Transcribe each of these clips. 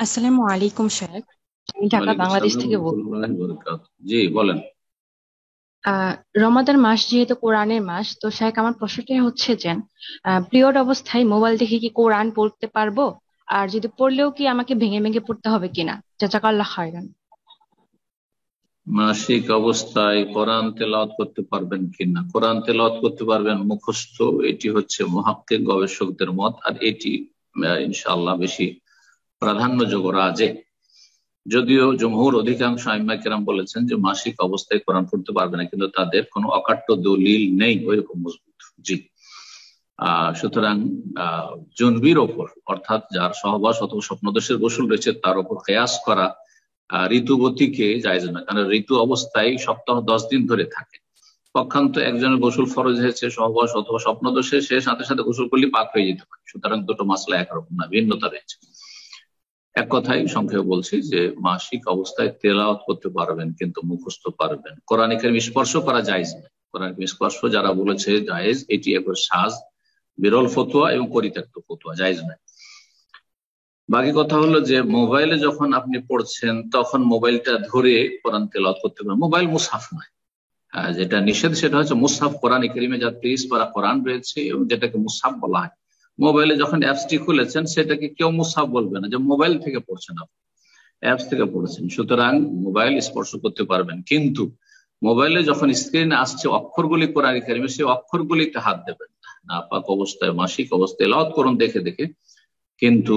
আসসালামু আলাইকুম শেখ। আমি ঢাকা ওয়ালাইকুম বাংলাদেশ সালাম থেকে বলছি। রহমতুল্লাহি ওয়া বারাকাতুহু। জি বলেন। আহ রমাদান মাস যেহেতু কোরআনের মাস, তো শেখ আমার প্রশ্নটা হচ্ছে যে পিরিয়ড অবস্থায় মোবাইল দেখে কি কোরআন পড়তে পারবো? আর যদি পড়লেও কি আমাকে ভেঙে ভেঙে পড়তে হবে কিনা? জাযাকাল্লাহ খাইরান। মাসিক অবস্থায় কোরআন তেলাওয়াত করতে পারবেন কিনা? কোরআন তেলাওয়াত করতে পারবেন মুখস্থ, এটি হচ্ছে মুহাক্কিক গবেষকদের মত। আর এটি ইনশাআল্লাহ বেশি প্রাধান্যযোগ্য রাজে। যদিও জমহুর অধিকাংশ আইম্মা কেরাম বলেছেন যে মাসিক অবস্থায় কোরআন পড়তে পারবে না, কিন্তু তাদের কোনো অকাট্য দলিল নেই ওইরকম মজবুত। জি। সুতরাং জনবির ওপর, অর্থাৎ যার সহবাস অথবা স্বপ্নদোষের গোসল রয়েছে তার উপর কেয়াস করা ঋতুবতীকে জায়েজ নয়, কারণ ঋতু অবস্থায় সপ্তাহ 10 দিন ধরে থাকে। পক্ষান্ত একজনের গোসল ফরজ হয়েছে সহবাস অথবা স্বপ্নদোষে, সে সাথে সাথে গোসল করলে পাক হয়ে যেতে পারে। সুতরাং দুটো মাসলা একরকম না, ভিন্নতা রয়েছে। এক কথাই সংক্ষেপে বলছি যে মাসিক অবস্থায় তেলাওয়াত করতে পারবেন, কিন্তু মুখস্থ পারবেন। কোরআন কারীম স্পর্শ করা জায়েজ নয়। কোরআন কারীম স্পর্শ যারা বলেছে জায়েজ, এটি একবার সাজ, বিরল ফতোয়া এবং পরিত্যক্ত ফতোয়া, জায়েজ নয়। বাকি কথা হলো যে মোবাইলে যখন আপনি পড়ছেন তখন মোবাইলটা ধরে কোরআন তেলাওয়াত করতে পারেন। মোবাইল মুসহাফ নয়। যেটা নিষেধ সেটা হচ্ছে মুসহাফ। কোরআন কারীমে যা 23 পারা কোরআন রয়েছে এবং যেটাকে মুসহাফ বলা হয়, মোবাইলে যখন অ্যাপসটি খুলেছেন সেটাকে কেউ মুসহাফ বলবে না যে মোবাইল থেকে পড়ছেন, আপনি অ্যাপস থেকে পড়েছেন। সুতরাং মোবাইল স্পর্শ করতে পারবেন, কিন্তু মোবাইলে যখন স্ক্রিনে আসছে অক্ষরগুলি কোরআন কারীমে, সেই অক্ষরগুলিতে হাত দেবেন না। নাপাক অবস্থায় মাসিক অবস্থায় তেলাওয়াত করুন দেখে দেখে, কিন্তু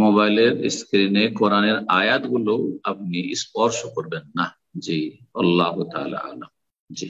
মোবাইলের স্ক্রিনে কোরআনের আয়াতগুলো আপনি স্পর্শ করবেন না। জি, আল্লাহ তাআলা আলাম। জি।